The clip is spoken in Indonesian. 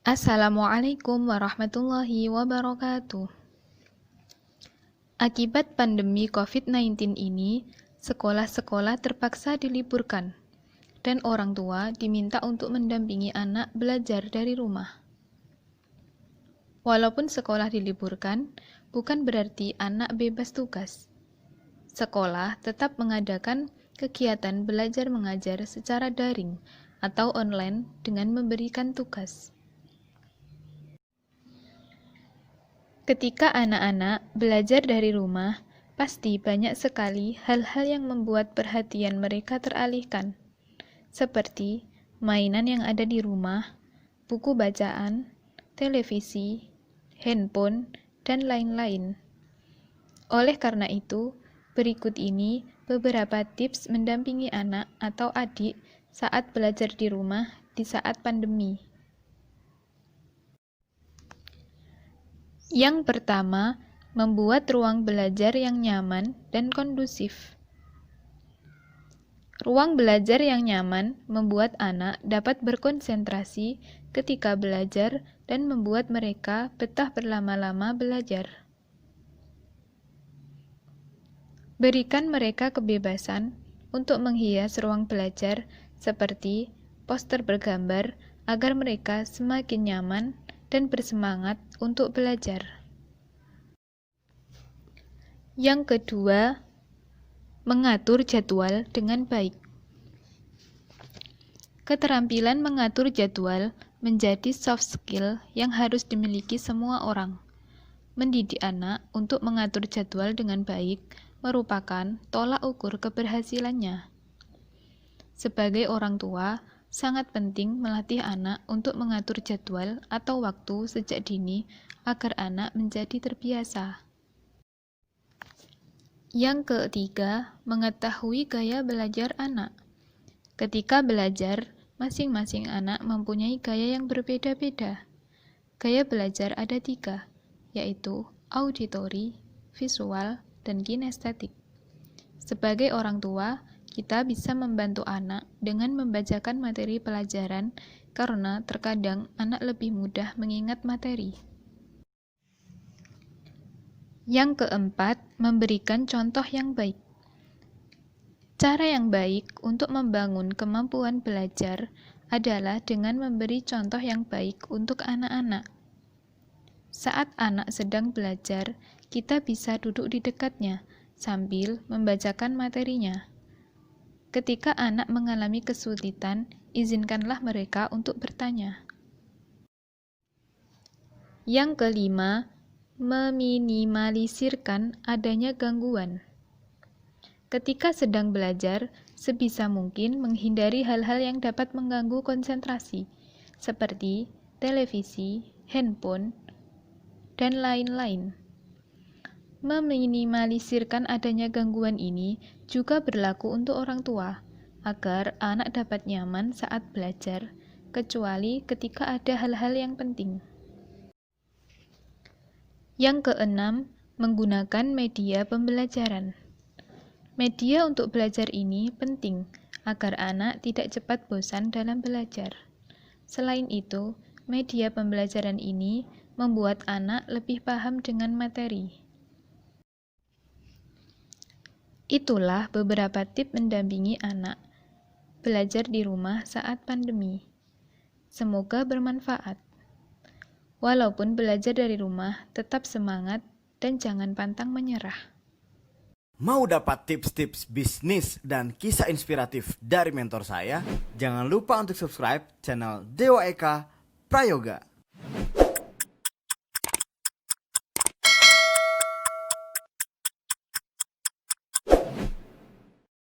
Assalamualaikum warahmatullahi wabarakatuh. Akibat pandemi COVID-19 ini, sekolah-sekolah terpaksa diliburkan, dan orang tua diminta untuk mendampingi anak belajar dari rumah. Walaupun sekolah diliburkan, bukan berarti anak bebas tugas. Sekolah tetap mengadakan kegiatan belajar mengajar secara daring atau online dengan memberikan tugas. Ketika anak-anak belajar dari rumah, pasti banyak sekali hal-hal yang membuat perhatian mereka teralihkan, seperti mainan yang ada di rumah, buku bacaan, televisi, handphone, dan lain-lain. Oleh karena itu, berikut ini beberapa tips mendampingi anak atau adik saat belajar di rumah di saat pandemi. Yang pertama, membuat ruang belajar yang nyaman dan kondusif. Ruang belajar yang nyaman membuat anak dapat berkonsentrasi ketika belajar dan membuat mereka betah berlama-lama belajar. Berikan mereka kebebasan untuk menghias ruang belajar seperti poster bergambar agar mereka semakin nyaman dan bersemangat untuk belajar. Yang kedua, mengatur jadwal dengan baik. Keterampilan mengatur jadwal menjadi soft skill yang harus dimiliki semua orang. Mendidik anak untuk mengatur jadwal dengan baik merupakan tolak ukur keberhasilannya. Sebagai orang tua, sangat penting melatih anak untuk mengatur jadwal atau waktu sejak dini agar anak menjadi terbiasa. Yang ketiga, mengetahui gaya belajar anak. Ketika belajar, masing-masing anak mempunyai gaya yang berbeda-beda. Gaya belajar ada 3, yaitu auditori, visual, dan kinestetik. Sebagai orang tua, kita bisa membantu anak dengan membacakan materi pelajaran karena terkadang anak lebih mudah mengingat materi. Yang keempat, memberikan contoh yang baik. Cara yang baik untuk membangun kemampuan belajar adalah dengan memberi contoh yang baik untuk anak-anak. Saat anak sedang belajar, kita bisa duduk di dekatnya sambil membacakan materinya. Ketika anak mengalami kesulitan, izinkanlah mereka untuk bertanya. Yang kelima, meminimalisirkan adanya gangguan. Ketika sedang belajar, sebisa mungkin menghindari hal-hal yang dapat mengganggu konsentrasi, seperti televisi, handphone, dan lain-lain. Meminimalisirkan adanya gangguan ini juga berlaku untuk orang tua, agar anak dapat nyaman saat belajar, kecuali ketika ada hal-hal yang penting. Yang keenam, menggunakan media pembelajaran. Media untuk belajar ini penting agar anak tidak cepat bosan dalam belajar. Selain itu, media pembelajaran ini membuat anak lebih paham dengan materi. Itulah beberapa tips mendampingi anak belajar di rumah saat pandemi. Semoga bermanfaat. Walaupun belajar dari rumah, tetap semangat dan jangan pantang menyerah. Mau dapat tips-tips bisnis dan kisah inspiratif dari mentor saya? Jangan lupa untuk subscribe channel Dewa Eka Prayoga.